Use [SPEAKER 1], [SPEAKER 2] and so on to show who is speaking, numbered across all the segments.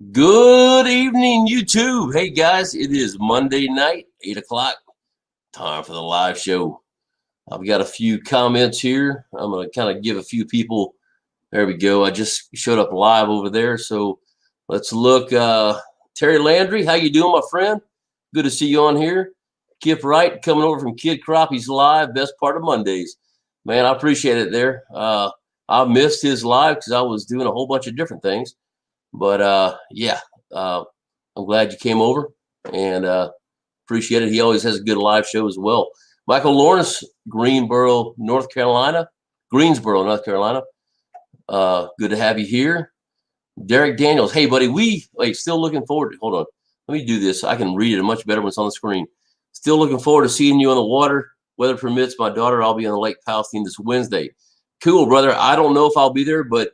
[SPEAKER 1] Good evening, YouTube. Hey guys, it is Monday night, 8 o'clock. Time for the live show. I've got a few comments here. I'm going to kind of give a few people. There we go. I just showed up live over there. So let's look. Terry Landry, how you doing, my friend? Good to see you on here. Kip Wright coming over from Kid Crappie's Live, best part of Mondays. Man, I appreciate it there. I missed his live because I was doing a whole bunch of different things. But yeah, I'm glad you came over and appreciate it. He always has a good live show as well. Michael Lawrence, Greensboro, North Carolina. Good to have you here. Derek Daniels, hey buddy, still looking forward to, hold on. Let me do this. I can read it much better when it's on the screen. Still looking forward to seeing you on the water. Weather permits, my daughter, I'll be on the Lake Palestine this Wednesday. Cool, brother. I don't know if I'll be there, but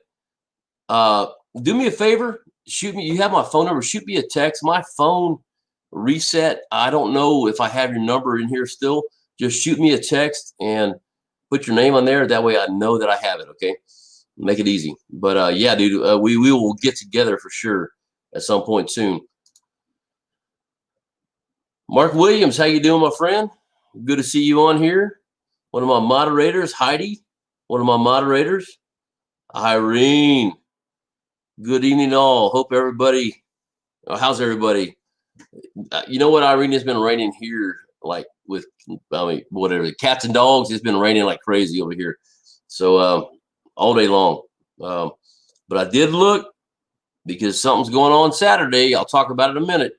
[SPEAKER 1] do me a favor, shoot me. You have my phone number. Shoot me a text. My phone reset. I don't know if I have your number in here still. Just shoot me a text and put your name on there. That way I know that I have it. Okay, make it easy. But yeah, dude, we will get together for sure at some point soon. Mark Williams, how you doing, my friend? Good to see you on here. One of my moderators, Heidi. One of my moderators, Irene. Good evening, all. Hope everybody. How's everybody? You know what, Irene? It's been raining here, like with, whatever, cats and dogs. It's been raining like crazy over here, so all day long. But I did look because something's going on Saturday. I'll talk about it in a minute,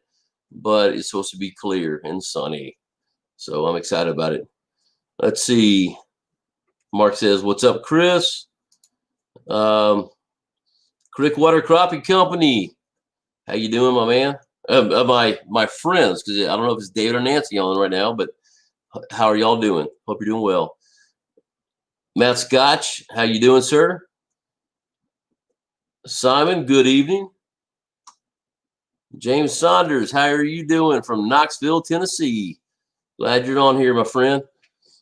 [SPEAKER 1] but it's supposed to be clear and sunny, so I'm excited about it. Let's see. Mark says, "What's up, Chris?" Crickwater Crappie Company. How you doing, my man? My friends, because I don't know if it's David or Nancy on right now, but how are y'all doing? Hope you're doing well. Matt Scotch, how you doing, sir? Simon, good evening. James Saunders, how are you doing from Knoxville, Tennessee? Glad you're on here, my friend.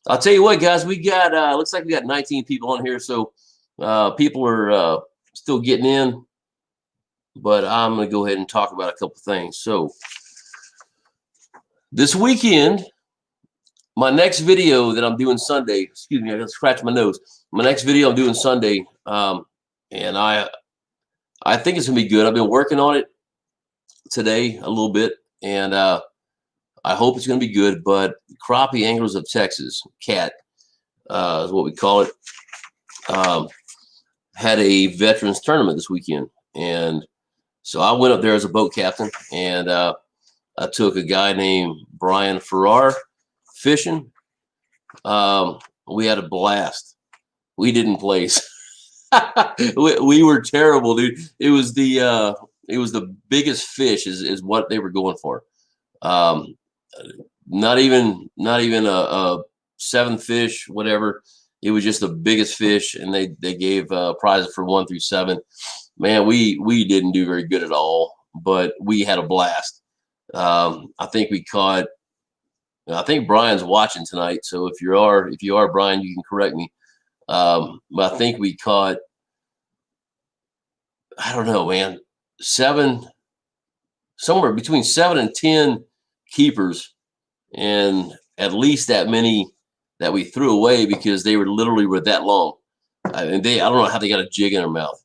[SPEAKER 1] I'll tell you what, guys, we got looks like we got 19 people on here, so people are still getting in, but I'm going to go ahead and talk about a couple things. So this weekend, my next video that I'm doing Sunday, excuse me, I got to scratch my nose. My next video I'm doing Sunday, and I think it's going to be good. I've been working on it today a little bit, and I hope it's going to be good. But Crappie Anglers of Texas, CAT, is what we call it, had a veterans tournament this weekend. And so I went up there as a boat captain, and I took a guy named Brian Farrar fishing. We had a blast. We didn't place. we were terrible, dude. It was the biggest fish is what they were going for. Not even a seven fish, whatever. It was just the biggest fish, and they gave prizes for 1 through 7. Man, we didn't do very good at all, but we had a blast. I think we caught. I think Brian's watching tonight, so if you are Brian, you can correct me. But I think we caught, I don't know, man, somewhere between 7 and 10 keepers, and at least that many that we threw away because they were that long. I don't know how they got a jig in their mouth.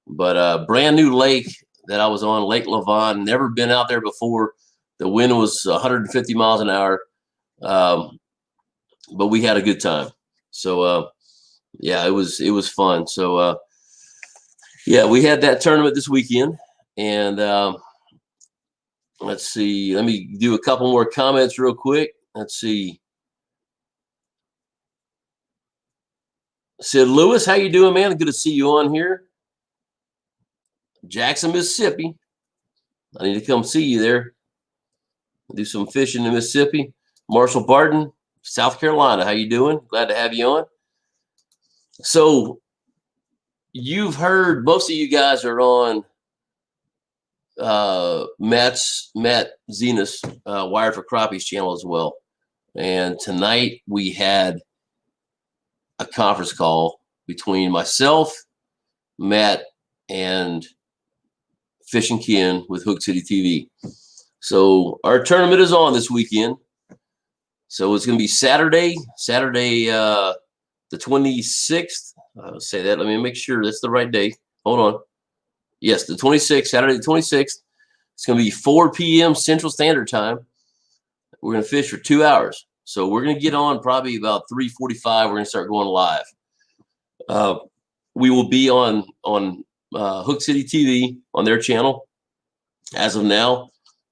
[SPEAKER 1] But brand new lake that I was on, Lake Lavon, never been out there before. The wind was 150 miles an hour, but we had a good time. So yeah, it was fun. So yeah, we had that tournament this weekend, and let's see. Let me do a couple more comments real quick. Let's see. Sid Lewis, how you doing, man? Good to see you on here. Jackson, Mississippi. I need to come see you there. Do some fishing in Mississippi. Marshall Barton, South Carolina. How you doing? Glad to have you on. So you've heard, most of you guys are on Matt Zenas Wired for Crappies channel as well. And tonight we had a conference call between myself, Matt, and Fishing Ken with Hook City TV. So our tournament is on this weekend. So it's going to be Saturday, the 26th. I'll say that. Let me make sure that's the right day. Hold on. Yes, the 26th, Saturday the 26th. It's going to be 4 p.m. Central Standard Time. We're going to fish for 2 hours. So we're going to get on probably about 3:45. We're going to start going live. We will be on Hook City TV on their channel as of now.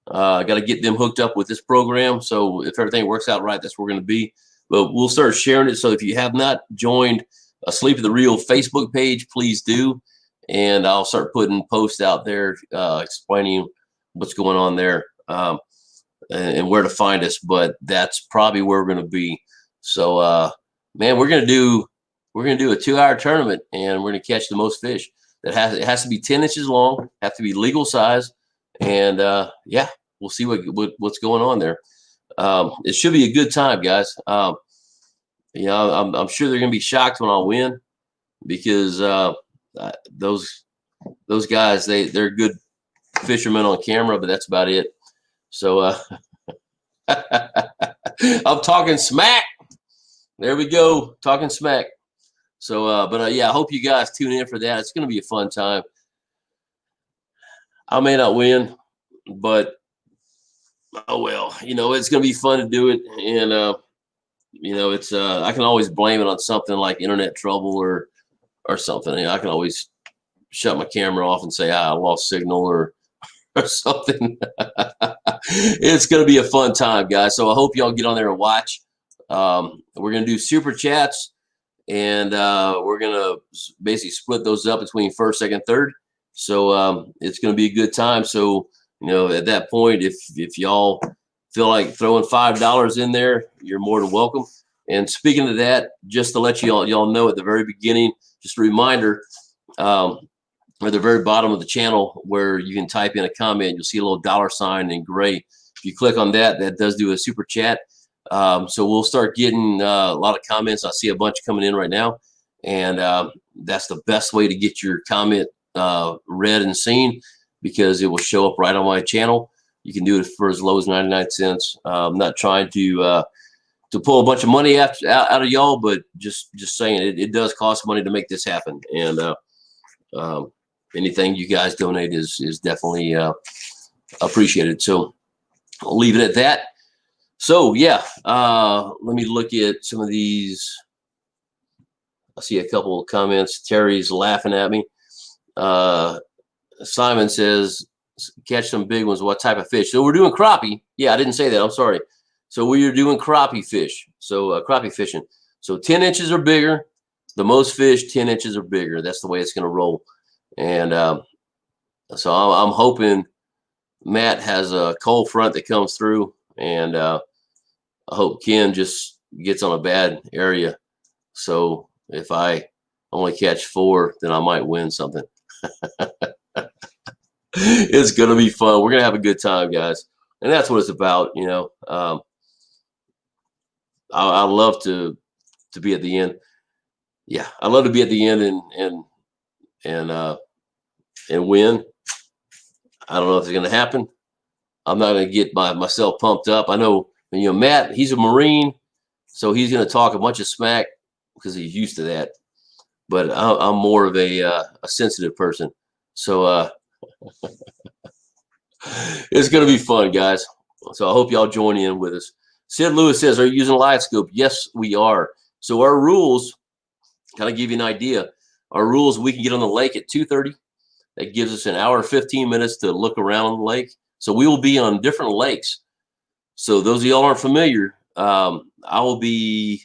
[SPEAKER 1] I got to get them hooked up with this program. So if everything works out right, that's where we're going to be. But we'll start sharing it. So if you have not joined Asleep at the Reel Facebook page, please do. And I'll start putting posts out there explaining what's going on there and where to find us. But that's probably where we're going to be. So, man, we're going to do a 2-hour tournament, and we're going to catch the most fish. It has to be 10 inches long, have to be legal size, and yeah, we'll see what's going on there. It should be a good time, guys. You know, I'm sure they're going to be shocked when I win, because those guys, they're good fishermen on camera, but that's about it. So I'm talking smack. There we go, talking smack. So, yeah, I hope you guys tune in for that. It's going to be a fun time. I may not win, but oh well. You know, it's going to be fun to do it, and you know, it's I can always blame it on something like internet trouble or something. You know, I can always shut my camera off and say, I lost signal or something. It's going to be a fun time, guys. So I hope y'all get on there and watch. We're going to do super chats, and we're going to basically split those up between first, second, third. So it's going to be a good time. So, you know, at that point, if y'all feel like throwing $5 in there, you're more than welcome. And speaking of that, just to let y'all know at the very beginning, just a reminder, at the very bottom of the channel where you can type in a comment, you'll see a little $sign in gray. If you click on that, that does do a super chat. So we'll start getting a lot of comments. I see a bunch coming in right now, and that's the best way to get your comment read and seen, because it will show up right on my channel. You can do it for as low as 99 cents. I'm not trying to pull a bunch of money out of y'all, but just saying it does cost money to make this happen. And anything you guys donate is definitely appreciated. So I'll leave it at that. So yeah, let me look at some of these. I see a couple of comments. Terry's laughing at me. Simon says, catch some big ones. What type of fish? So we're doing crappie. Yeah, I didn't say that. I'm sorry. So we are doing crappie fish. So crappie fishing. So 10 inches or bigger. The most fish, 10 inches or bigger. That's the way it's going to roll. And so I'm hoping Matt has a cold front that comes through, and I hope Ken just gets on a bad area. So if I only catch 4, then I might win something. It's going to be fun. We're going to have a good time, guys. And that's what it's about, you know. I love to be at the end. Yeah, I love to be at the end and win. I don't know if it's going to happen. I'm not going to get myself pumped up. I know, you know, Matt, he's a Marine, so he's going to talk a bunch of smack because he's used to that. But I'm more of a sensitive person. So it's going to be fun, guys. So I hope y'all join in with us. Sid Lewis says, are you using live scope? Yes, we are. So our rules, kind of give you an idea. Our rules, we can get on the lake at 2:30. That gives us an hour, 15 minutes to look around the lake. So we will be on different lakes. So those of y'all aren't familiar, I will be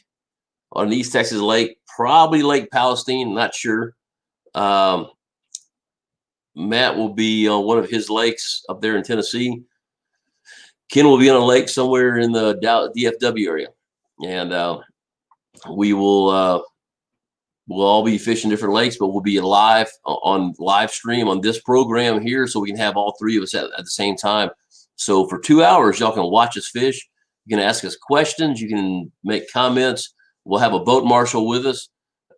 [SPEAKER 1] on East Texas Lake, probably Lake Palestine, not sure. Matt will be on one of his lakes up there in Tennessee. Ken will be on a lake somewhere in the DFW area. And we will we'll all be fishing different lakes, but we'll be live on live stream on this program here, so we can have all 3 of us at the same time. So for 2 hours, y'all can watch us fish. You can ask us questions. You can make comments. We'll have a boat marshal with us.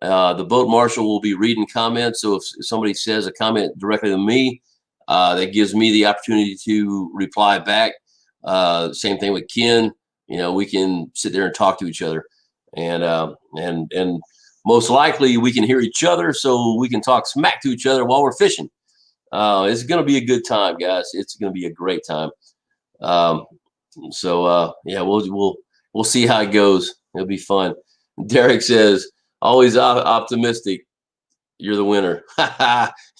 [SPEAKER 1] The boat marshal will be reading comments. So if somebody says a comment directly to me, That gives me the opportunity to reply back. Same thing with Ken. You know, we can sit there and talk to each other, and most likely we can hear each other, so we can talk smack to each other while we're fishing. It's going to be a good time, guys. It's going to be a great time. Yeah, we'll see how it goes. It'll be fun. Derek says, always optimistic. You're the winner.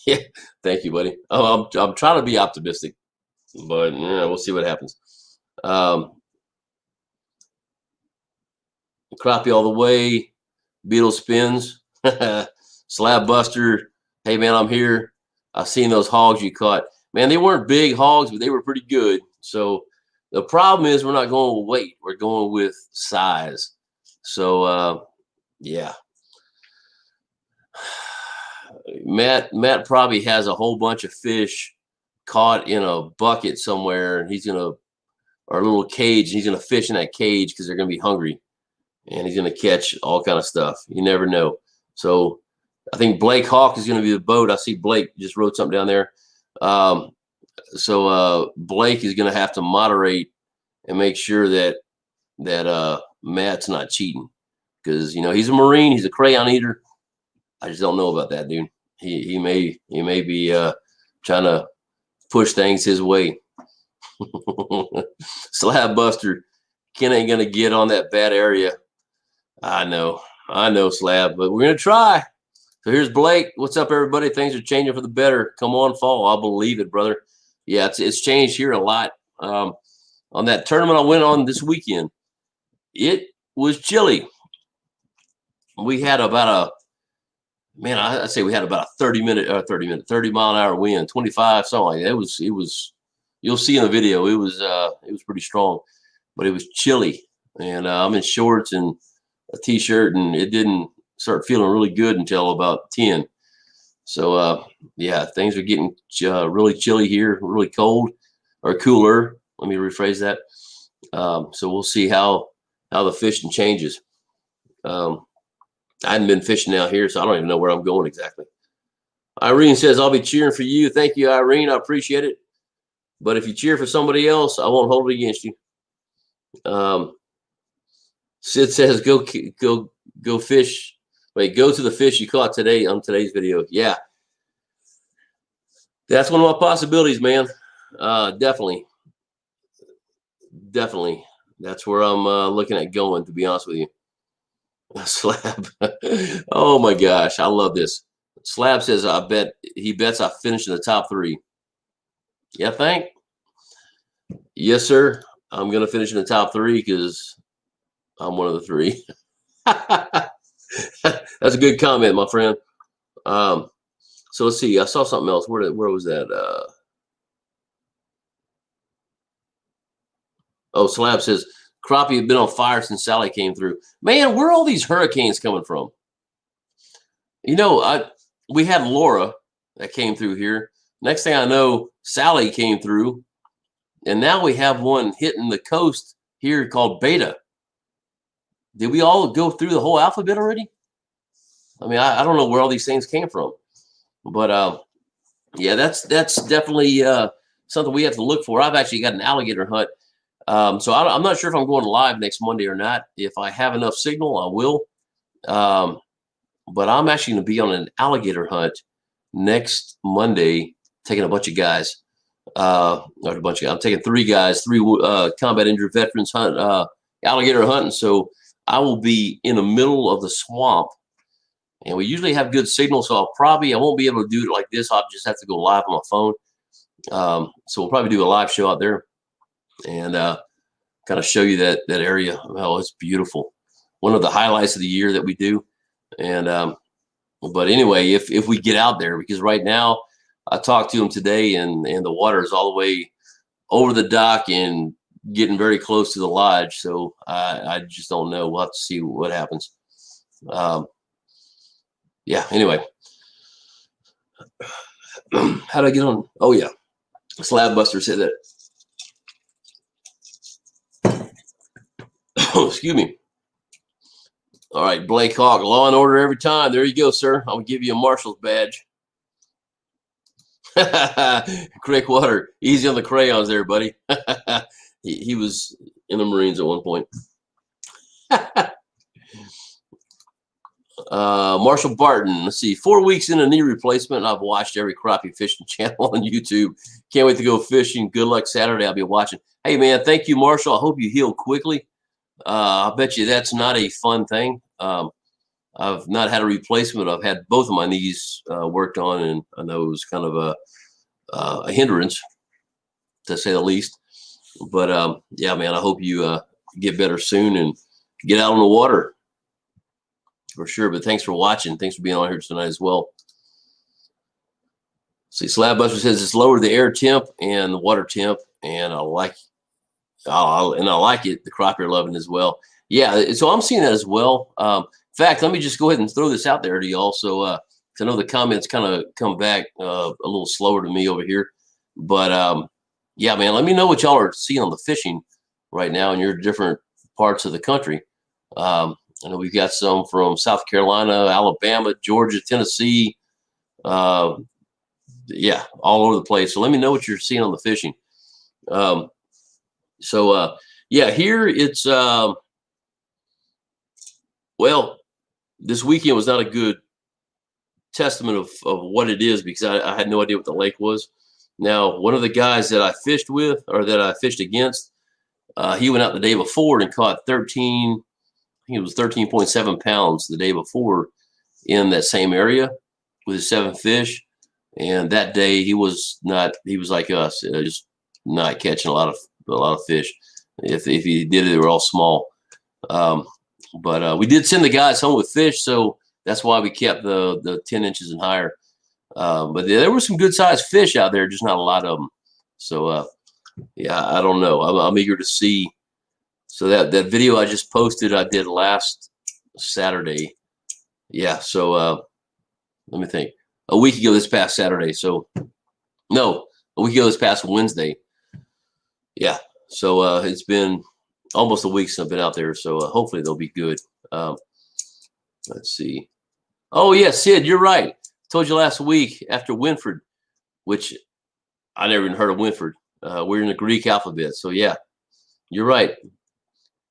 [SPEAKER 1] Yeah, thank you, buddy. I'm trying to be optimistic, but yeah, we'll see what happens. Crappie all the way. Beetle spins. Slab buster. Hey man, I'm here. I've seen those hogs you caught. Man, they weren't big hogs, but they were pretty good. So the problem is we're not going with weight. We're going with size. So yeah. Matt probably has a whole bunch of fish caught in a bucket somewhere, and or a little cage, and he's gonna fish in that cage because they're gonna be hungry, and he's gonna catch all kind of stuff. You never know. So I think Blake Hauk is gonna be the boat. I see Blake just wrote something down there. So Blake is gonna have to moderate and make sure that Matt's not cheating, because you know he's a Marine, he's a crayon eater. I just don't know about that, dude. He may be trying to push things his way. Slab buster. Ken ain't gonna get on that bad area. I know, Slab, but we're gonna try. So here's Blake. What's up, everybody? Things are changing for the better. Come on, fall. I'll believe it, brother. Yeah, it's changed here a lot. On that tournament I went on this weekend, it was chilly. We had about I'd say we had about a 30 mile an hour wind, 25, something like that. It was, you'll see in the video, it was pretty strong, but it was chilly. And I'm in shorts and a t-shirt, and it didn't start feeling really good until about 10. So yeah, things are getting really chilly here, really cold, or cooler. Let me rephrase that. So we'll see how the fishing changes. I hadn't been fishing out here, so I don't even know where I'm going exactly. Irene says, I'll be cheering for you. Thank you, Irene. I appreciate it. But if you cheer for somebody else, I won't hold it against you. Sid says, go fish. Wait, go to the fish you caught today on today's video. Yeah. That's one of my possibilities, man. Definitely. That's where I'm looking at going, to be honest with you. Slab. Oh my gosh, I love this. Slab says, he bets I finish in the top 3. Yeah, think? Yes, sir. I'm gonna finish in the top 3 because I'm one of the 3. That's a good comment, my friend. So let's see. I saw something else. Where was that? Oh, Slab says, crappie have been on fire since Sally came through. Man, where are all these hurricanes coming from? You know, we had Laura that came through here. Next thing I know, Sally came through, and now we have one hitting the coast here called Beta. Did we all go through the whole alphabet already? I mean, I don't know where all these things came from, but yeah, that's definitely something we have to look for. I've actually got an alligator hunt. So I'm not sure if I'm going live next Monday or not. If I have enough signal, I will. But I'm actually going to be on an alligator hunt next Monday, taking a bunch of guys. Not a bunch of guys. I'm taking 3 guys, 3 combat injured veterans hunt alligator hunting. So I will be in the middle of the swamp, and we usually have good signal. So I won't be able to do it like this. I'll just have to go live on my phone. So we'll probably do a live show out there and kind of show you that area. Oh, it's beautiful. One of the highlights of the year that we do. And but anyway, if we get out there, because right now I talked to him today, and the water is all the way over the dock and getting very close to the lodge. So I just don't know. We'll have to see what happens. Yeah. Anyway, how did I get on? Oh yeah, Slab Buster said that. Excuse me. All right, Blake Hauk, law and order every time. There you go, sir. I'll give you a marshal's badge. Crick water. Easy on the crayons there, buddy. He was in the Marines at one point. Marshall Barton. Let's see. 4 weeks in a knee replacement. I've watched every crappie fishing channel on YouTube. Can't wait to go fishing. Good luck Saturday. I'll be watching. Hey, man. Thank you, Marshall. I hope you heal quickly. I bet you that's not a fun thing. I've not had a replacement. I've had both of my knees worked on, and I know it was kind of a hindrance, to say the least. But yeah, man, I hope you get better soon and get out on the water for sure. But thanks for watching. Thanks for being on here tonight as well. See, Slab Buster says it's lowered the air temp and the water temp, and I like it. The crappie are loving it as well. Yeah, so I'm seeing that as well. In fact, let me just go ahead and throw this out there to y'all. So I know the comments kind of come back a little slower to me over here, but yeah, man, let me know what y'all are seeing on the fishing right now in your different parts of the country. I know we've got some from South Carolina, Alabama, Georgia, Tennessee. Yeah, all over the place. So let me know what you're seeing on the fishing. Yeah, here it's well, this weekend was not a good testament of what it is because I had no idea what the lake was. Now, one of the guys that I fished with or that I fished against, he went out the day before and caught 13, I think it was 13.7 pounds the day before in that same area with his 7 fish. And that day he was like us, just not catching a lot of fish. If he did it, they were all small. But we did send the guys home with fish, so that's why we kept the 10 inches and higher. But there were some good sized fish out there, just not a lot of them. So yeah, I don't know. I'm eager to see. So that video I just posted, I did last Saturday. Yeah. So let me think. A week ago this past Saturday. So no, a week ago this past Wednesday. Yeah. So it's been almost a week since I've been out there. So hopefully they'll be good. Let's see. Oh yeah, Sid, you're right. Told you last week after Winford, which I never even heard of Winford. We're in the Greek alphabet. So yeah, you're right.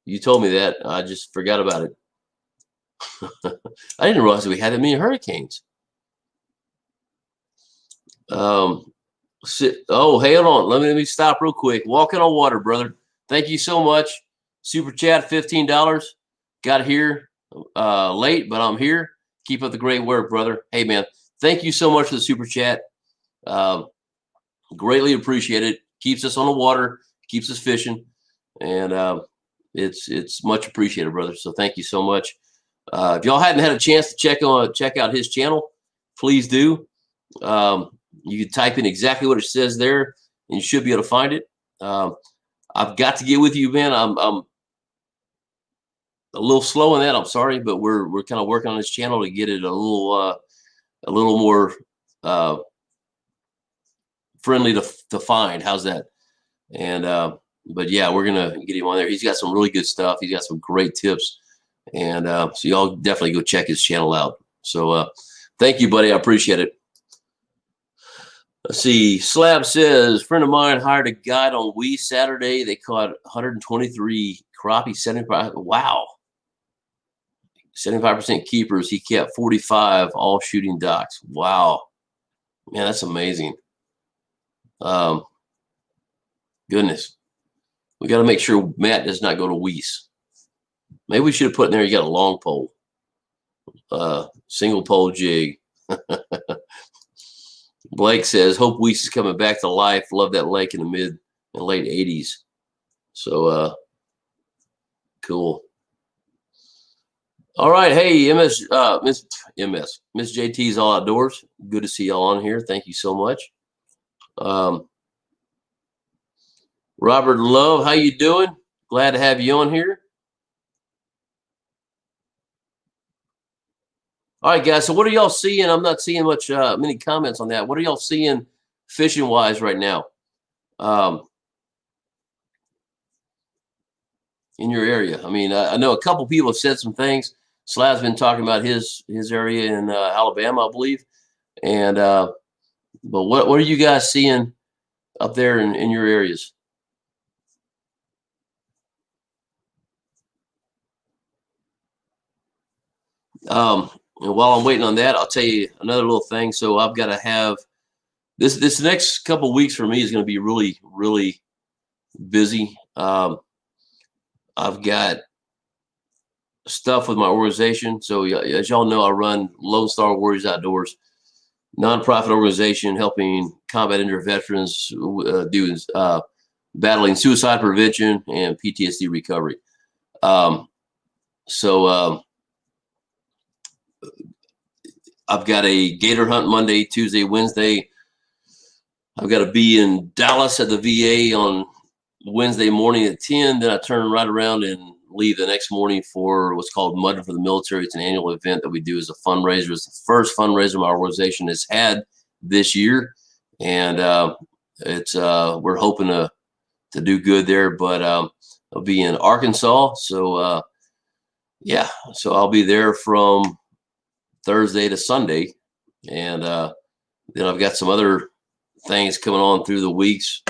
[SPEAKER 1] You told me that. I just forgot about it. I didn't realize we had that many hurricanes. Oh, hold on. Let me stop real quick. Walking on water, brother. Thank you so much. Super chat, $15. Got here late, but I'm here. Keep up the great work, brother. Hey, man, thank you so much for the super chat. Greatly appreciate it. Keeps us on the water, keeps us fishing, and it's much appreciated, brother. So thank you so much. If y'all hadn't had a chance to check out his channel, please do. You can type in exactly what it says there, and you should be able to find it. I've got to get with you, man. I'm a little slow on that. I'm sorry, but we're kind of working on this channel to get it a little more friendly to find. How's that? And but yeah, we're gonna get him on there. He's got some really good stuff. He's got some great tips, and so y'all definitely go check his channel out. So thank you, buddy. I appreciate it. Let's see. Slab says, friend of mine hired a guide on Wee Saturday. They caught 123 crappie, 75. Wow. 75% keepers. He kept 45 all shooting docks. Wow. Man, that's amazing. Goodness. We got to make sure Matt does not go to Weiss. Maybe we should have put in there, you got a long pole. Single pole jig. Blake says, hope Weiss is coming back to life. Love that lake in the mid and late 80s. So cool. All right. Hey, Miss JT's All Outdoors. Good to see y'all on here. Thank you so much. Robert Love, how you doing? Glad to have you on here. All right, guys. So what are y'all seeing? I'm not seeing many comments on that. What are y'all seeing fishing wise right now? In your area. I mean, I know a couple people have said some things. Slab's been talking about his area in Alabama, I believe. And But what are you guys seeing up there in your areas? And while I'm waiting on that, I'll tell you another little thing. So I've got to have this next couple of weeks for me is going to be really busy. I've got stuff with my organization. So as y'all know, I run Lone Star Warriors Outdoors, nonprofit organization helping combat injured veterans do battling suicide prevention and PTSD recovery. So I've got a gator hunt Monday, Tuesday, Wednesday. I've got to be in Dallas at the VA on Wednesday morning at 10. Then I turn right around and leave the next morning for what's called Mud for the Military. It's an annual event that we do as a fundraiser. It's the first fundraiser my organization has had this year, and we're hoping to do good there. But I'll be in Arkansas, so yeah, so I'll be there from Thursday to Sunday, and then I've got some other things coming on through the weeks,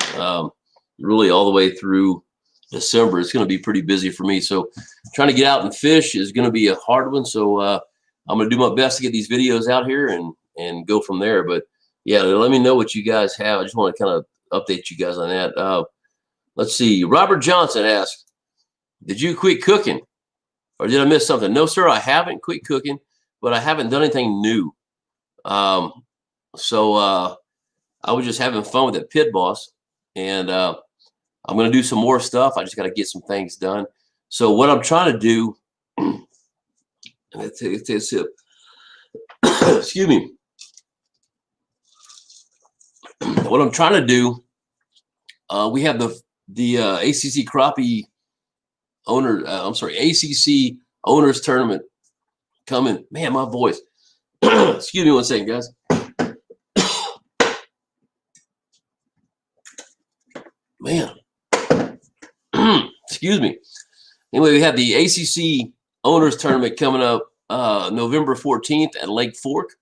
[SPEAKER 1] really all the way through December. It's going to be pretty busy for me. So trying to get out and fish is going to be a hard one. So I'm going to do my best to get these videos out here and go from there. But yeah, let me know what you guys have. I just want to kind of update you guys on that. Let's see. Robert Johnson asked, did you quit cooking or did I miss something? No, sir, I haven't quit cooking, but I haven't done anything new. So I was just having fun with that Pit Boss, and I'm going to do some more stuff. I just got to get some things done. So what I'm trying to do, excuse me. What I'm trying to do, we have the ACC crappie ACC owners tournament coming. Man, my voice. Excuse me one second, guys. Man. Excuse me. Anyway, we have the ACC owners tournament coming up November 14th at Lake Fork.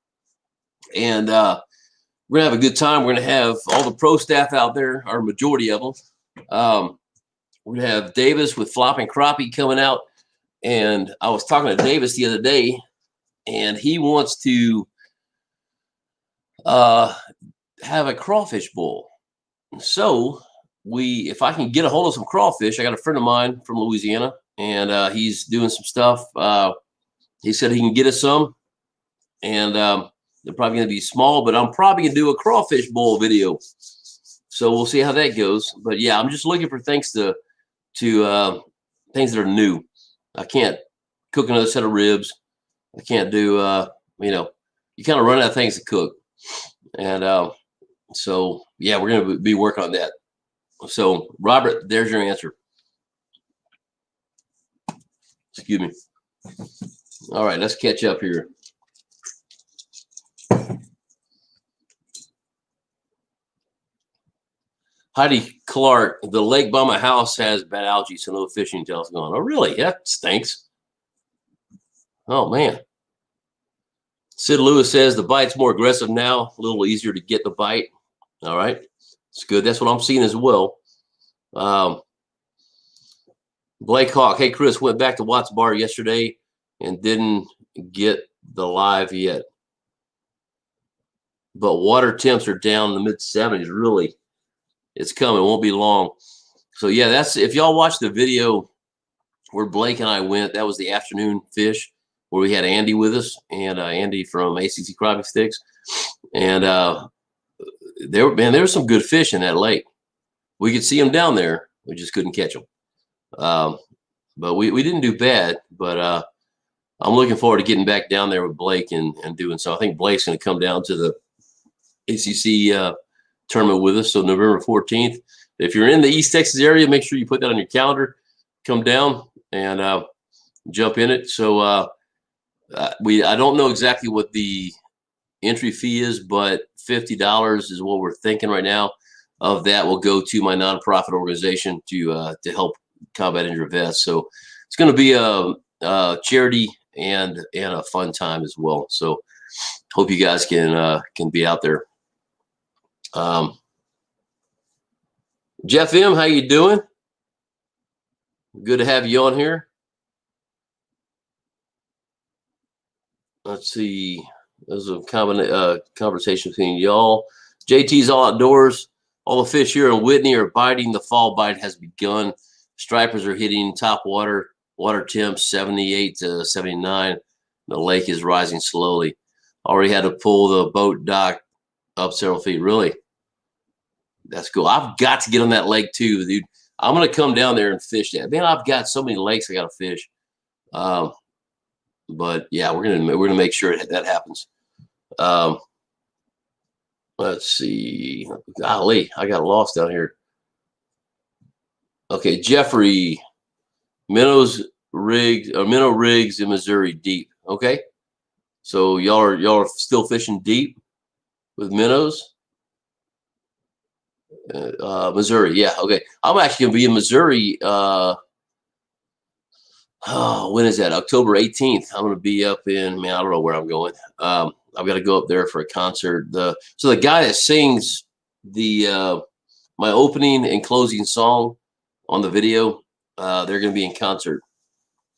[SPEAKER 1] And we're going to have a good time. We're going to have all the pro staff out there, or majority of them. We're going to have Davis with flopping crappie coming out. And I was talking to Davis the other day, and he wants to have a crawfish bowl. So if I can get a hold of some crawfish, I got a friend of mine from Louisiana, and he's doing some stuff. He said he can get us some, and they're probably going to be small, but I'm probably going to do a crawfish bowl video. So we'll see how that goes. But yeah, I'm just looking for things to things that are new. I can't cook another set of ribs. I can't do, you kind of run out of things to cook. And so, yeah, we're going to be working on that. So, Robert, there's your answer. Excuse me. All right, let's catch up here. Heidi Clark, the lake by my house has bad algae, so no fishing until it's gone. Oh, really? That stinks. Oh, man. Sid Lewis says the bite's more aggressive now, a little easier to get the bite. All right. It's good. That's what I'm seeing as well. Blake Hauk. Hey, Chris, went back to Watts Bar yesterday and didn't get the live yet. But water temps are down in the mid-70s. Really, it's coming. It won't be long. So, yeah, that's if y'all watch the video where Blake and I went, that was the afternoon fish where we had Andy with us, and Andy from ACC Crappie Sticks. And there was some good fish in that lake. We could see them down there. We just couldn't catch them. But we didn't do bad. But I'm looking forward to getting back down there with Blake and doing so. I think Blake's going to come down to the ACC tournament with us. So November 14th. If you're in the East Texas area, make sure you put that on your calendar. Come down and jump in it. So I don't know exactly what the entry fee is, but $50 is what we're thinking right now. Of that will go to my nonprofit organization to help combat injured vets. So it's going to be a charity and a fun time as well. So hope you guys can be out there. Jeff M, how you doing? Good to have you on here. Let's see. There's a conversation between y'all. JT's all outdoors. All the fish here in Whitney are biting. The fall bite has begun. Stripers are hitting top water. Water temps 78 to 79. The lake is rising slowly. Already had to pull the boat dock up several feet. Really? That's cool. I've got to get on that lake too, dude. I'm gonna come down there and fish that. Man, I've got so many lakes I gotta fish. But yeah, we're gonna make sure that happens. Let's see. Golly, I got lost down here. Okay, Jeffrey, minnow rigs in Missouri deep. Okay, so y'all are still fishing deep with minnows. Missouri, yeah. Okay, I'm actually gonna be in Missouri. When is that? October 18th. I'm gonna be up in, man, I don't know where I'm going. I've got to go up there for a concert. So the guy that sings the my opening and closing song on the video, they're gonna be in concert.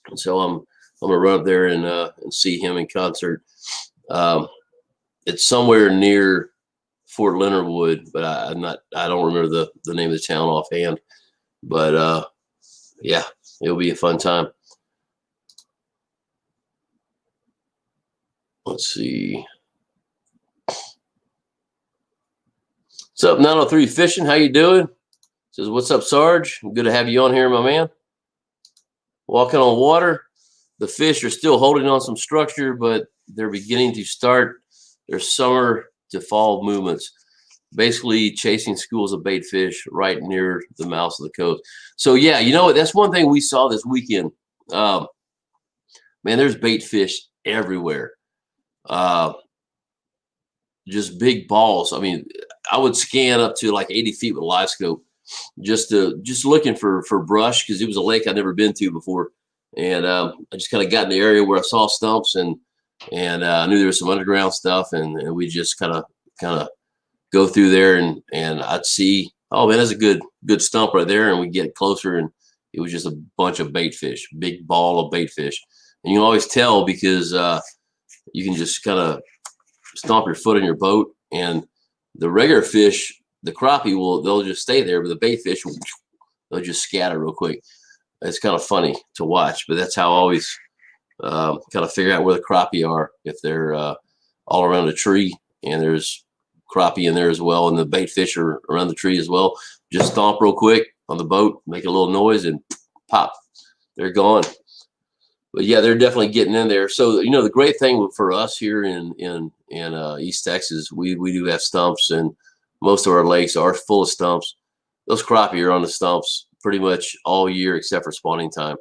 [SPEAKER 1] And so I'm gonna run up there and see him in concert. It's somewhere near Fort Leonard Wood, but I don't remember the name of the town offhand. But yeah, it'll be a fun time. Let's see. What's up, 903 Fishing? How you doing? Says, what's up, Sarge? Good to have you on here, my man. Walking on water. The fish are still holding on some structure, but they're beginning to start their summer to fall movements. Basically chasing schools of bait fish right near the mouths of the coves. So yeah, you know what? That's one thing we saw this weekend. Man, there's bait fish everywhere. Just big balls. I mean, I would scan up to like 80 feet with a live scope, just looking for brush, because it was a lake I'd never been to before, and I just kind of got in the area where I saw stumps and I knew there was some underground stuff, and we just kind of go through there, and I'd see, oh man, that's a good stump right there, and we get closer, and it was just a bunch of bait fish, big ball of bait fish, and you can always tell because you can just kind of stomp your foot in your boat, and the regular fish, the crappie they'll just stay there, but the bait fish they'll just scatter real quick. It's kind of funny to watch, but that's how I always kind of figure out where the crappie are, if they're all around a tree and there's crappie in there as well, and the bait fish are around the tree as well. Just stomp real quick on the boat, make a little noise, and pop, they're gone. But yeah, they're definitely getting in there. So you know, the great thing for us here in East Texas, we do have stumps, and most of our lakes are full of stumps. Those crappie are on the stumps pretty much all year except for spawning time.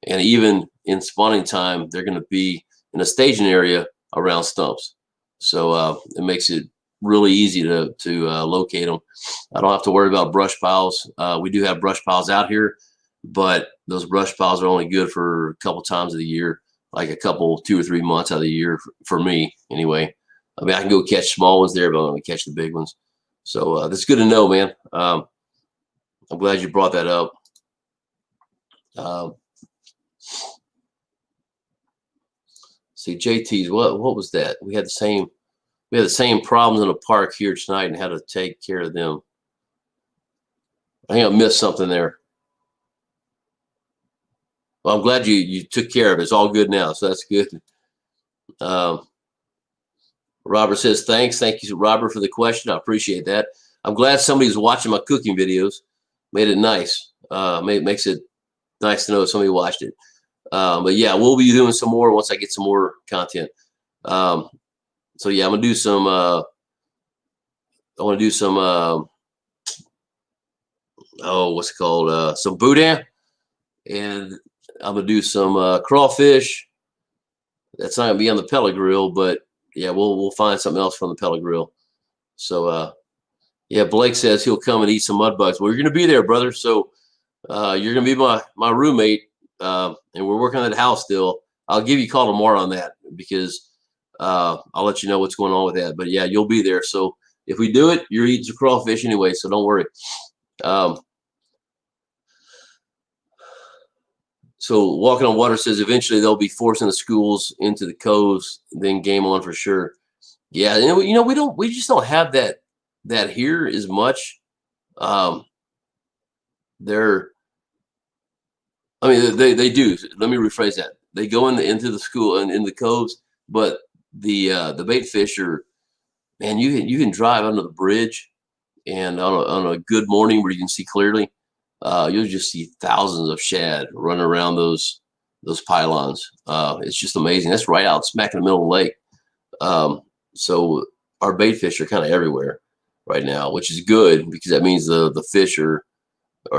[SPEAKER 1] And even in spawning time, they're going to be in a staging area around stumps. So it makes it really easy to locate them. I don't have to worry about brush piles. We do have brush piles out here, but those brush piles are only good for a couple times of the year, like a couple, 2 or 3 months out of the year for me anyway. I mean, I can go catch small ones there, but I'm going to catch the big ones. So that's good to know, man. I'm glad you brought that up. See, JT's, what was that? We had the same problems in a park here tonight and how to take care of them. I think I missed something there. Well, I'm glad you took care of it. It's all good now, so that's good. Robert says, thanks. Thank you, Robert, for the question. I appreciate that. I'm glad somebody's watching my cooking videos. Made it nice. Makes it nice to know somebody watched it. But yeah, we'll be doing some more once I get some more content. So yeah, I'm gonna do some. I want to do some. What's it called? Some boudin, and I'm gonna do some crawfish. That's not gonna be on the pellet grill, but yeah, we'll find something else from the pellet grill. So yeah, Blake says he'll come and eat some mud bugs. Well, you're gonna be there, brother. So you're gonna be my roommate, and we're working on that house still. I'll give you a call tomorrow on that, because I'll let you know what's going on with that. But yeah, you'll be there. So if we do it, you're eating some crawfish anyway, so don't worry. So Walking on Water says eventually they'll be forcing the schools into the coves, then game on for sure. Yeah, you know, we just don't have that here as much. They're, I mean, they do. Let me rephrase that. They go into the school and in the coves, but the bait fish are, man, you can drive under the bridge, and on a good morning where you can see clearly, you'll just see thousands of shad running around those pylons. It's just amazing. That's right out smack in the middle of the lake. So our bait fish are kind of everywhere right now, which is good because that means the fish are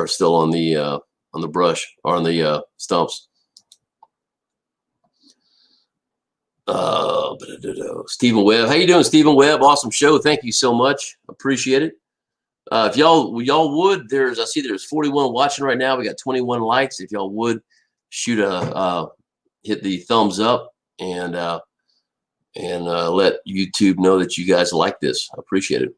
[SPEAKER 1] still on the brush or on the stumps. Stephen Webb, how you doing, Stephen Webb? Awesome show. Thank you so much. Appreciate it. If y'all would, I see there's 41 watching right now. We got 21 likes. If y'all would shoot hit the thumbs up and let YouTube know that you guys like this. I appreciate it.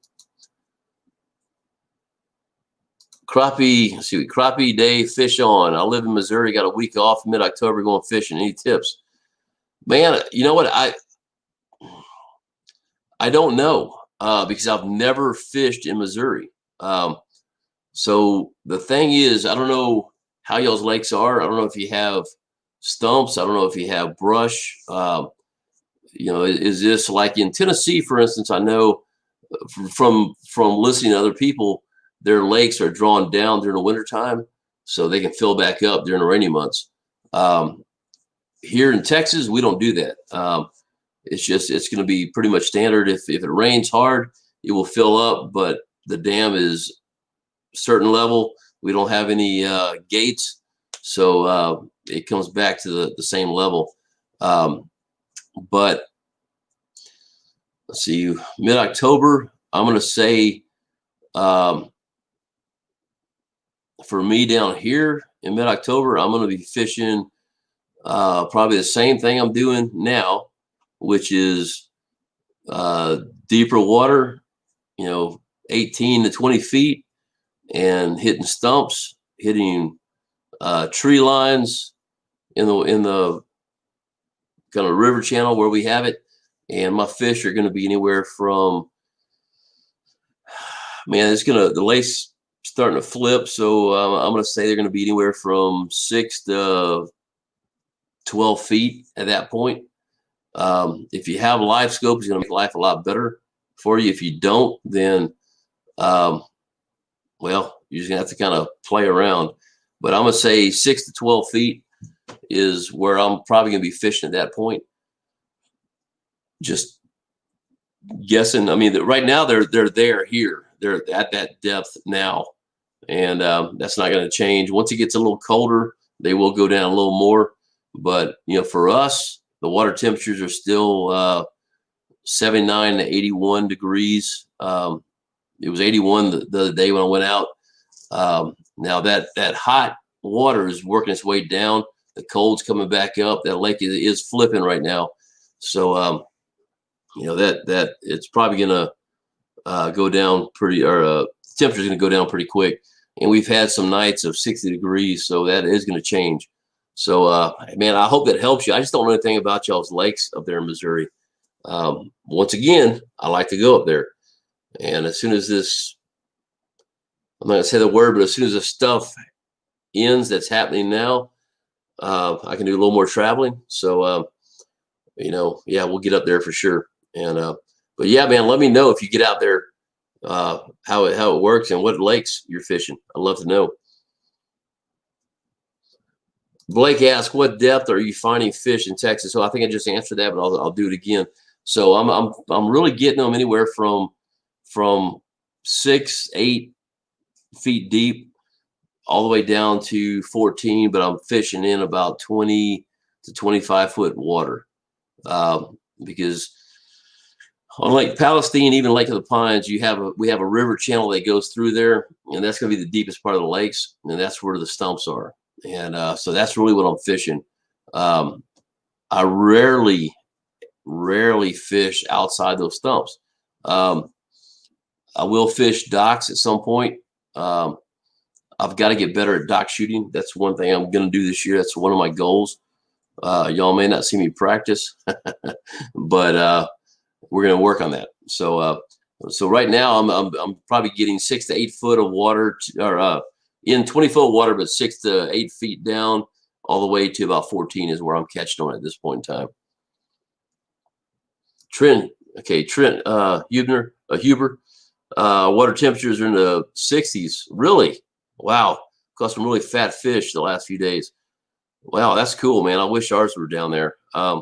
[SPEAKER 1] Crappie, let's see, crappie day fish on. I live in Missouri, got a week off mid-October going fishing. Any tips? Man, you know what? I don't know because I've never fished in Missouri. So the thing is, I don't know how y'all's lakes are. I don't know if you have stumps. I don't know if you have brush. You know, is this like in Tennessee, for instance? I know from listening to other people, their lakes are drawn down during the wintertime so they can fill back up during the rainy months. Here in Texas, we don't do that. It's going to be pretty much standard. If it rains hard, it will fill up, but the dam is a certain level. We don't have any gates, so it comes back to the same level. But let's see, mid-October, I'm going to say for me down here in mid-October, I'm going to be fishing probably the same thing I'm doing now, which is deeper water, you know, 18 to 20 feet, and hitting stumps, hitting tree lines in the kind of river channel where we have it. And my fish are going to be anywhere from, man, the lake's starting to flip. So I'm going to say they're going to be anywhere from 6 to 12 feet at that point. If you have a live scope, it's going to make life a lot better for you. If you don't, then, well, you're just going to have to kind of play around. But I'm going to say 6 to 12 feet is where I'm probably going to be fishing at that point. Just guessing. I mean, right now they're here. They're at that depth now, and that's not going to change. Once it gets a little colder, they will go down a little more. But you know, for us, the water temperatures are still 79 to 81 degrees. It was 81 the other day when I went out. Now that hot water is working its way down. The cold's coming back up. That lake is flipping right now. So you know that it's probably gonna go down pretty, or temperature's gonna go down pretty quick. And we've had some nights of 60 degrees, so that is gonna change. So man, I hope that helps you. I just don't know anything about y'all's lakes up there in Missouri. Once again, I like to go up there, and as soon as this, I'm not gonna say the word, but as soon as the stuff ends that's happening now, I can do a little more traveling. So you know, yeah, we'll get up there for sure. And but yeah, man, let me know if you get out there, how it works and what lakes you're fishing. I'd love to know. Blake asked, "What depth are you finding fish in Texas?" So I think I just answered that, but I'll do it again. So I'm really getting them anywhere from 6, 8 feet deep, all the way down to 14. But I'm fishing in about 20 to 25 foot water, because on Lake Palestine, even Lake of the Pines, we have a river channel that goes through there, and that's going to be the deepest part of the lakes, and that's where the stumps are. And so that's really what I'm fishing. I rarely fish outside those stumps. I will fish docks at some point. I've got to get better at dock shooting. That's one thing I'm going to do this year. That's one of my goals. Y'all may not see me practice, but we're going to work on that. So right now I'm probably getting 6 to 8 foot of water, in 20-foot water, but 6 to 8 feet down, all the way to about 14 is where I'm catching on at this point in time. Trent Huber, water temperatures are in the 60s. Really? Wow. Caught some really fat fish the last few days. Wow, that's cool, man. I wish ours were down there. I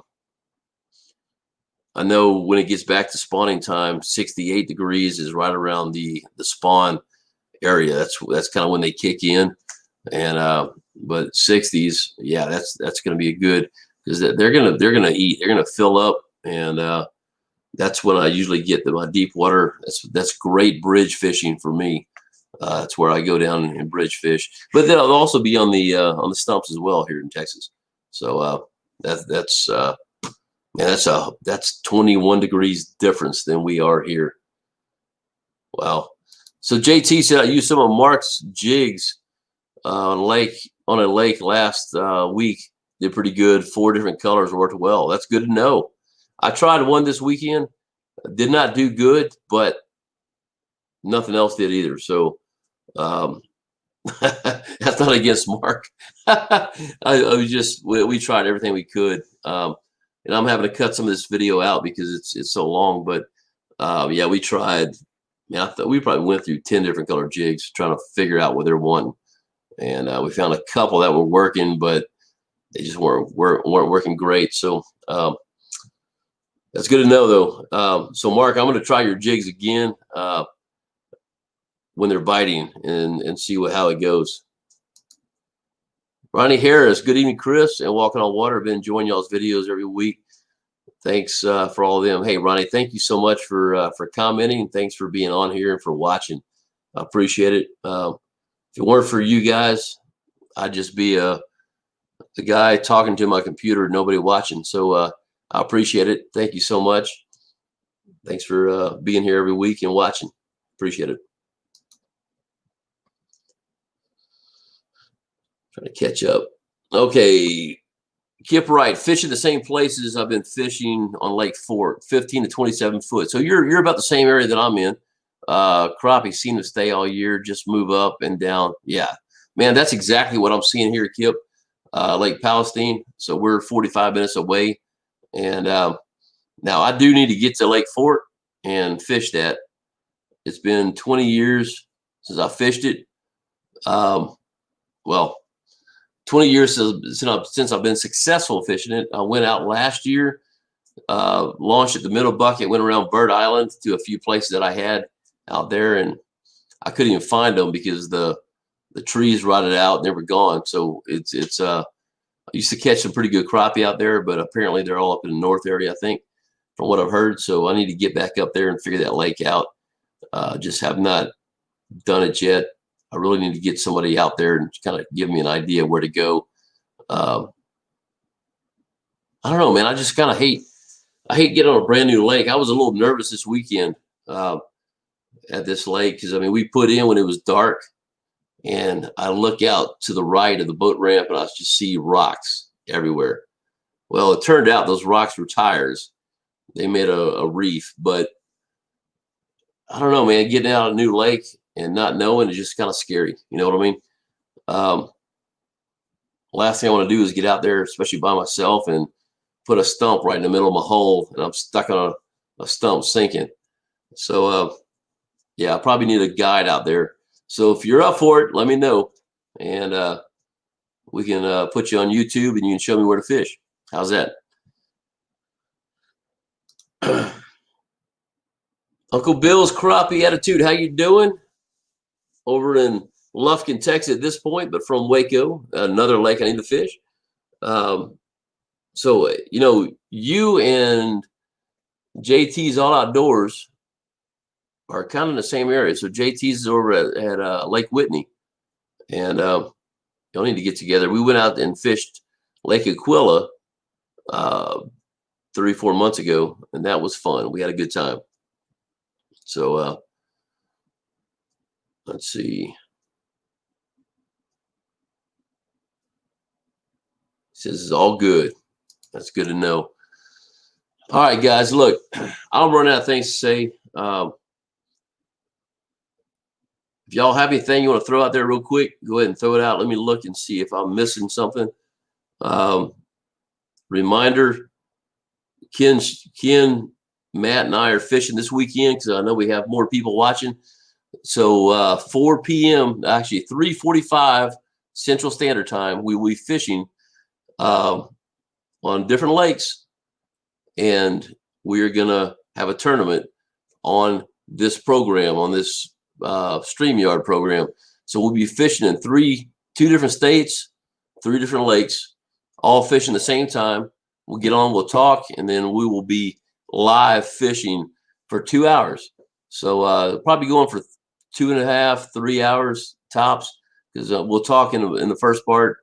[SPEAKER 1] know when it gets back to spawning time, 68 degrees is right around the spawn area. That's kind of when they kick in. And but 60s, yeah, that's going to be a good, because they're gonna eat. They're gonna fill up, and that's when I usually get my deep water. That's great bridge fishing for me. That's where I go down and bridge fish. But then I'll also be on the stumps as well here in Texas. So that's 21 degrees difference than we are here. Wow. So JT said I used some of Mark's jigs on a lake last week. Did pretty good. 4 different colors worked well. That's good to know. I tried one this weekend. Did not do good, but nothing else did either. So that's not against Mark. We tried everything we could. And I'm having to cut some of this video out because it's so long. But yeah, we tried. Man, I thought we probably went through 10 different color jigs trying to figure out what they're wanting. And we found a couple that were working, but they just weren't working great. So that's good to know, though. So Mark, I'm going to try your jigs again when they're biting and see how it goes. Ronnie Harris, good evening, Chris, and Walking on Water. I've been enjoying y'all's videos every week. Thanks for all of them. Hey, Ronnie, thank you so much for commenting. Thanks for being on here and for watching. I appreciate it. If it weren't for you guys, I'd just be a guy talking to my computer, nobody watching. So I appreciate it. Thank you so much. Thanks for being here every week and watching. Appreciate it. Trying to catch up. Okay. Kip Wright, fishing the same places I've been fishing on Lake Fork, 15 to 27 foot. So you're about the same area that I'm in. Crappie seem to stay all year, just move up and down. Yeah, man, that's exactly what I'm seeing here, Kip. Lake Palestine. So we're 45 minutes away. And now I do need to get to Lake Fork and fish that. It's been 20 years since I fished it. Well, 20 years since I've been successful fishing it. I went out last year, launched at the Middle Bucket, went around Bird Island to a few places that I had out there, and I couldn't even find them because the trees rotted out and they were gone. So I used to catch some pretty good crappie out there, but apparently they're all up in the north area, I think, from what I've heard. So I need to get back up there and figure that lake out. Just have not done it yet. I really need to get somebody out there and kind of give me an idea where to go. I don't know, man. I just kind of hate getting on a brand new lake. I was a little nervous this weekend at this lake because, I mean, we put in when it was dark, and I look out to the right of the boat ramp and I just see rocks everywhere. Well, it turned out those rocks were tires. They made a reef, but I don't know, man. Getting out of a new lake and not knowing is just kind of scary. You know what I mean? Last thing I want to do is get out there, especially by myself, and put a stump right in the middle of my hole, and I'm stuck on a stump sinking. So, yeah, I probably need a guide out there. So if you're up for it, let me know, and we can put you on YouTube, and you can show me where to fish. How's that? Uncle Bill's crappie attitude. How you doing? Over in Lufkin, Texas at this point, but from Waco, another lake I need to fish. So, you know, you and JT's All Outdoors are kind of in the same area. So JT's is over at Lake Whitney, and y'all need to get together. We went out and fished Lake Aquila 3-4 months ago, and that was fun. We had a good time. So Let's see. Says it's all good. That's good to know. All right, guys, look, I'll run out of things to say. If y'all have anything you want to throw out there real quick, go ahead and throw it out. Let me look and see if I'm missing something. Reminder, Ken, Matt, and I are fishing this weekend because I know we have more people watching. So 4 p.m., actually 3:45 Central Standard Time, we will be fishing on different lakes, and we are gonna have a tournament on this program, on this StreamYard program. So we'll be fishing in two different states, 3 different lakes, all fishing at the same time. We'll get on, we'll talk, and then we will be live fishing for 2 hours. So probably going for 2.5, 3 hours tops, because we'll talk in the first part.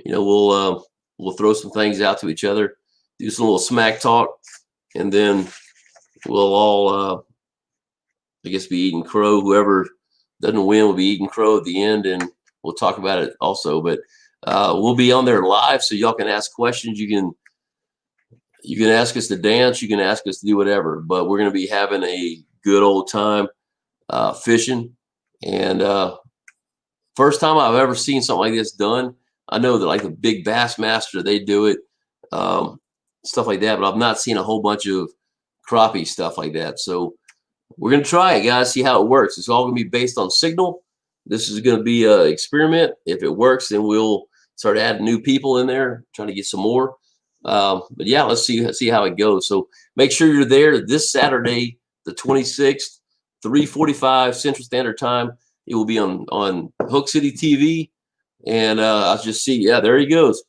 [SPEAKER 1] You know, we'll throw some things out to each other, do some little smack talk, and then we'll all, I guess, be eating crow. Whoever doesn't win will be eating crow at the end, and we'll talk about it also. But we'll be on there live, so y'all can ask questions. You can ask us to dance. You can ask us to do whatever. But we're going to be having a good old time fishing. And first time I've ever seen something like this done. I know that like the big Bassmaster, they do it, stuff like that. But I've not seen a whole bunch of crappie stuff like that. So we're going to try it, guys, see how it works. It's all going to be based on signal. This is going to be an experiment. If it works, then we'll start adding new people in there, trying to get some more. But yeah, let's see how it goes. So make sure you're there this Saturday, the 26th, 3:45 Central Standard Time. It will be on Hook City TV. And I'll just see, yeah, there he goes.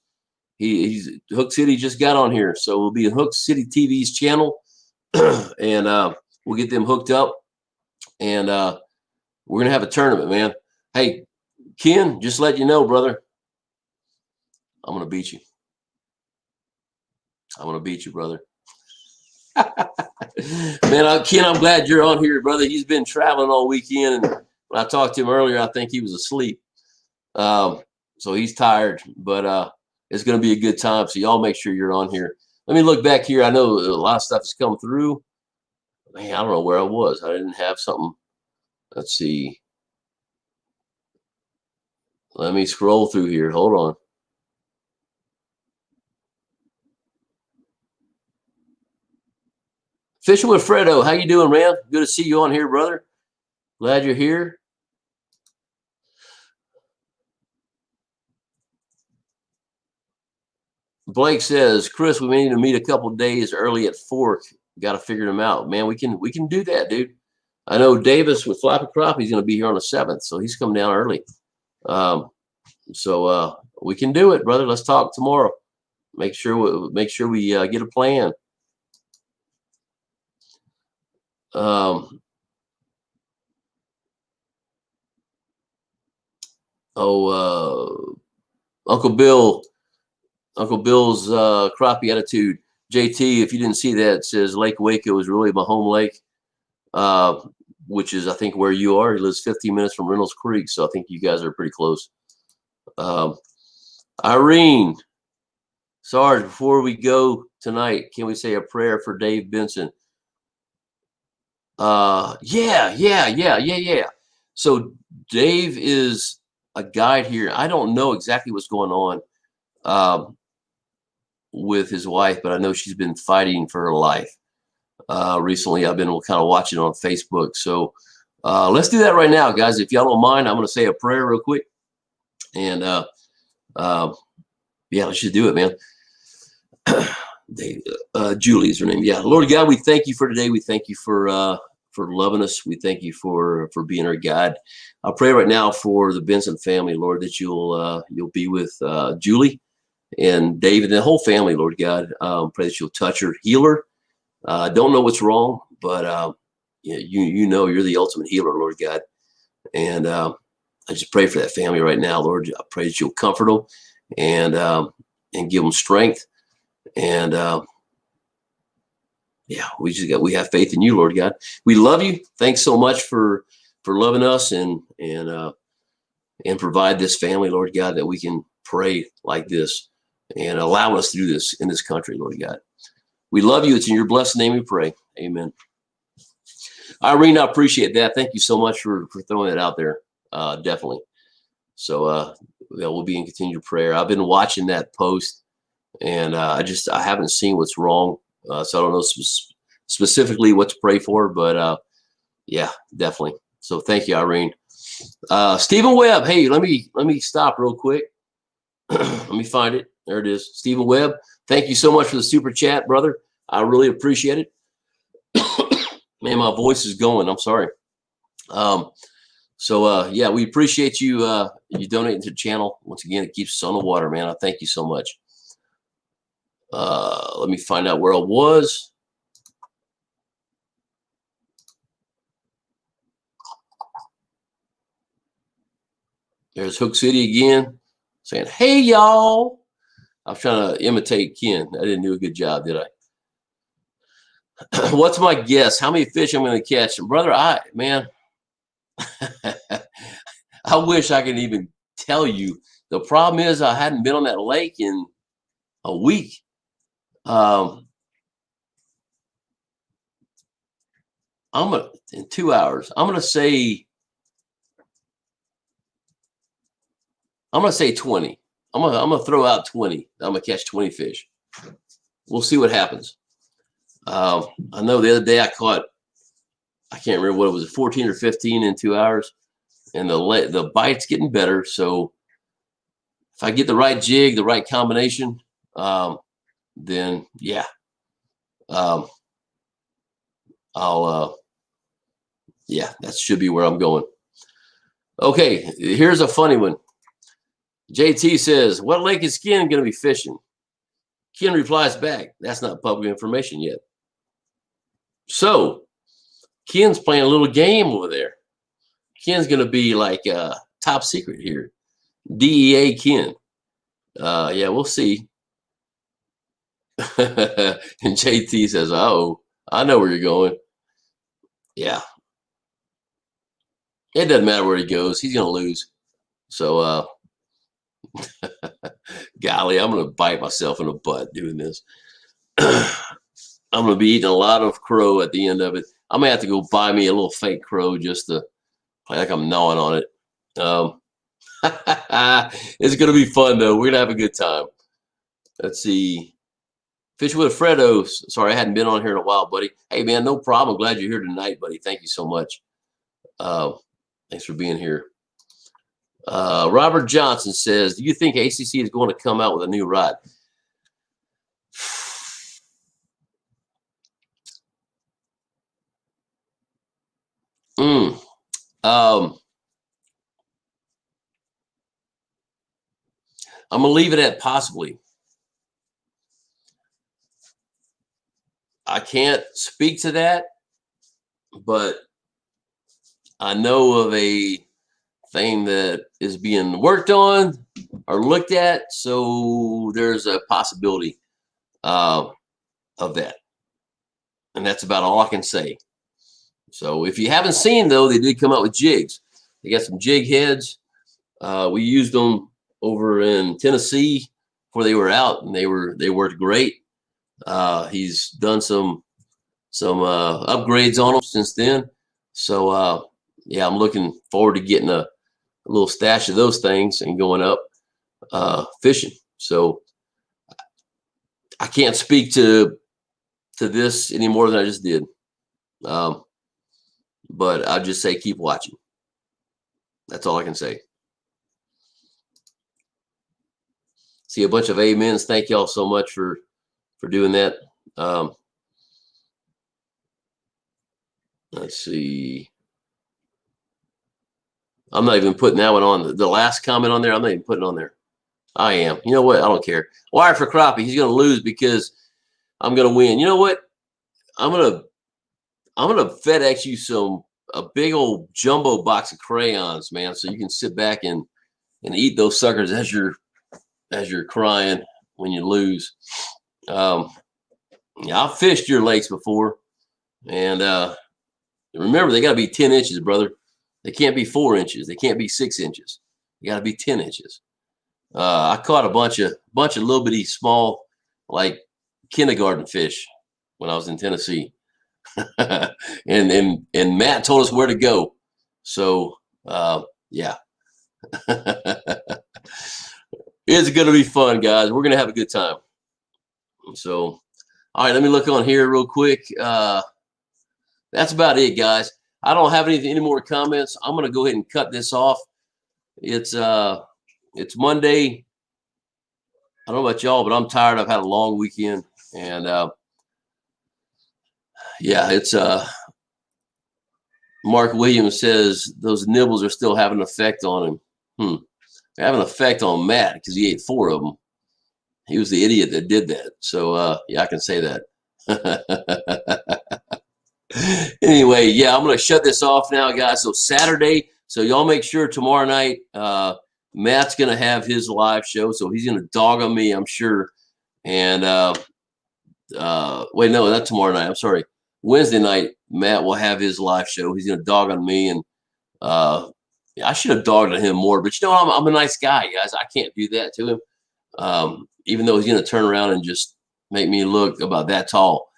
[SPEAKER 1] He's Hook City just got on here. So we'll be in Hook City TV's channel. And we'll get them hooked up. And we're going to have a tournament, man. Hey, Ken, just let you know, brother, I'm going to beat you. I'm going to beat you, brother. Man, Ken, I'm glad you're on here, brother. He's been traveling all weekend. And when I talked to him earlier, I think he was asleep. So he's tired, but it's going to be a good time. So y'all make sure you're on here. Let me look back here. I know a lot of stuff has come through. Man, I don't know where I was. I didn't have something. Let's see. Let me scroll through here. Hold on. Fishing with Fredo. How you doing, man? Good to see you on here, brother. Glad you're here. Blake says, Chris, we may need to meet a couple days early at Fork. Got to figure them out, man. We can do that, dude. I know Davis with Flappy Crop. He's going to be here on the 7th, so he's coming down early. So we can do it, brother. Let's talk tomorrow. Make sure we get a plan. Uncle Bill's crappie attitude. JT, if you didn't see that, it says Lake Waco is really my home lake, which is, I think, where you are. He lives 15 minutes from Reynolds Creek, so I think you guys are pretty close. Irene, Sarge, before we go tonight, can we say a prayer for Dave Benson? Yeah. So Dave is a guide here. I don't know exactly what's going on with his wife, but I know she's been fighting for her life. Recently, I've been kind of watching on Facebook. So let's do that right now, guys. If y'all don't mind, I'm going to say a prayer real quick. And yeah, let's just do it, man. Julie is her name. Yeah, Lord God, we thank you for today. We thank you for loving us. We thank you for being our God. I pray right now for the Benson family, Lord, that you'll be with Julie and David and the whole family, Lord God. Pray that you'll touch her, heal her. Don't know what's wrong, but you know you're the ultimate healer, Lord God. And I just pray for that family right now, Lord. I pray that you'll comfort them and give them strength. And yeah, we have faith in you, Lord God. We love you. Thanks so much for loving us and provide this family, Lord God, that we can pray like this and allow us to do this in this country, Lord God. We love you. It's in your blessed name we pray. Amen. Irene, I appreciate that. Thank you so much for throwing that out there. Definitely. So we'll be in continued prayer. I've been watching that post, and I haven't seen what's wrong. So I don't know specifically what to pray for, but yeah, definitely. So thank you, Irene. Stephen Webb. Hey, let me stop real quick. Let me find it. There it is. Stephen Webb. Thank you so much for the super chat, brother. I really appreciate it. Man, my voice is going. I'm sorry. Yeah, we appreciate you you donating to the channel. Once again, it keeps us on the water, man. I thank you so much. Let me find out where I was. There's Hook City again, saying, "Hey, y'all." I was trying to imitate Ken. I didn't do a good job, did I? What's my guess? How many fish I'm going to catch? And brother, I wish I could even tell you. The problem is I hadn't been on that lake in a week. In 2 hours. I'm gonna say 20. I'm gonna throw out 20. I'm gonna catch 20 fish. We'll see what happens. I know the other day I caught, I can't remember what it was, 14 or 15 in 2 hours, and the bite's getting better. So if I get the right jig, the right combination, then yeah, yeah, that should be where I'm going. Okay, here's a funny one. JT says, "What lake is Ken going to be fishing?" Ken replies back, "That's not public information yet." So Ken's playing a little game over there. Ken's going to be like top secret here. DEA Ken. Yeah, we'll see. And JT says, "Oh, I know where you're going." Yeah. It doesn't matter where he goes. He's going to lose. So, golly, I'm going to bite myself in the butt doing this. I'm going to be eating a lot of crow at the end of it. I'm going to have to go buy me a little fake crow just to play like I'm gnawing on it. It's going to be fun, though. We're going to have a good time. Let's see. Fish with Fredo. Sorry, I hadn't been on here in a while, buddy. Hey, man, no problem. Glad you're here tonight, buddy. Thank you so much. Thanks for being here. Robert Johnson says, "Do you think ACC is going to come out with a new rod?" I'm gonna leave it at possibly. I can't speak to that, but I know of a thing that is being worked on or looked at, so there's a possibility of that, and that's about all I can say. So if you haven't seen, though, they did come out with jigs. They got some jig heads. We used them over in Tennessee before they were out, and they worked great. He's done some upgrades on them since then. So yeah, I'm looking forward to getting a little stash of those things and going up fishing. So I can't speak to this any more than I just did. But I'll just say keep watching. That's all I can say. See a bunch of amens. Thank y'all so much for doing that. Let's see. I'm not even putting that one on. The last comment on there, I'm not even putting on there. I am. You know what? I don't care. Wire for crappie. He's going to lose because I'm going to win. You know what? I'm gonna FedEx you a big old jumbo box of crayons, man, so you can sit back and eat those suckers as you're crying when you lose. Yeah, I've fished your lakes before, and remember, they got to be 10 inches, brother. They can't be 4 inches. They can't be 6 inches. You got to be 10 inches. I caught a bunch of little bitty small, like kindergarten fish when I was in Tennessee, and Matt told us where to go. So yeah, it's gonna be fun, guys. We're gonna have a good time. So, all right, let me look on here real quick. That's about it, guys. I don't have any more comments. I'm gonna go ahead and cut this off. It's Monday. I don't know about y'all, but I'm tired. I've had a long weekend, and yeah, it's Mark Williams says those nibbles are still having an effect on him. They have an effect on Matt because he ate 4 of them. He was the idiot that did that. So yeah, I can say that. Anyway, yeah, I'm gonna shut this off now, guys. So Saturday, so y'all make sure tomorrow night, Matt's gonna have his live show, so he's gonna dog on me, I'm sure. And wait, no, not tomorrow night. I'm sorry. Wednesday night, Matt will have his live show. He's gonna dog on me, and I should have dogged on him more, but you know, I'm a nice guy, guys. I can't do that to him. Even though he's gonna turn around and just make me look about that tall.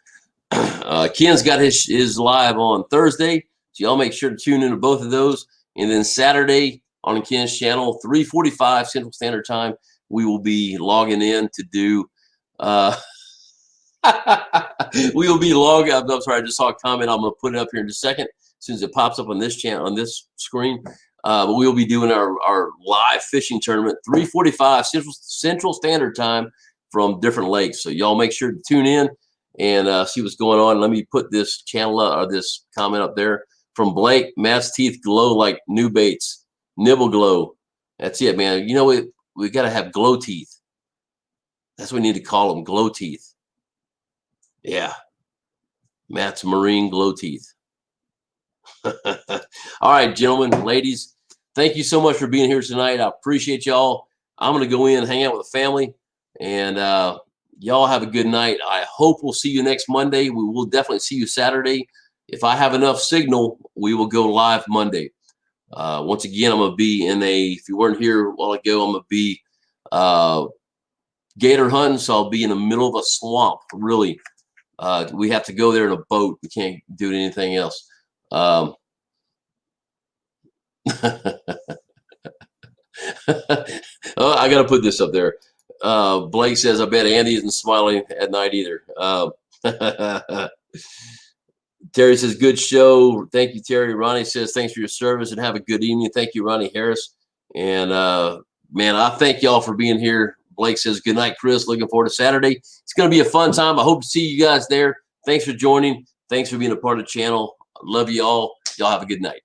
[SPEAKER 1] Ken's got his live on Thursday, so y'all make sure to tune into both of those. And then Saturday on Ken's channel, 3:45 Central Standard Time, we will be logging in to do. We will be logging. I'm sorry, I just saw a comment. I'm going to put it up here in just a second, as soon as it pops up on this channel, on this screen. But we'll be doing our live fishing tournament, 3:45 Central Standard Time from different lakes. So y'all make sure to tune in and see what's going on. Let me put this channel or this comment up there from Blake. Matt's teeth glow like new baits. Nibble glow. That's it, man. You know, we got to have glow teeth. That's what we need to call them, glow teeth. Yeah. Matt's marine glow teeth. All right, gentlemen, ladies, thank you so much for being here tonight. I appreciate y'all. I'm going to go in and hang out with the family, and y'all have a good night. I hope we'll see you next Monday. We will definitely see you Saturday. If I have enough signal, we will go live Monday. Once again, I'm going to be if you weren't here a while ago, I'm going to be gator hunting, so I'll be in the middle of a swamp, really. We have to go there in a boat. We can't do anything else. Oh, I got to put this up there. Blake says, I bet Andy isn't smiling at night either. Terry says, good show. Thank you, Terry. Ronnie says, thanks for your service and have a good evening. Thank you, Ronnie Harris. And man, I thank y'all for being here. Blake says, good night, Chris. Looking forward to Saturday. It's going to be a fun time. I hope to see you guys there. Thanks for joining. Thanks for being a part of the channel. I love you all. Y'all have a good night.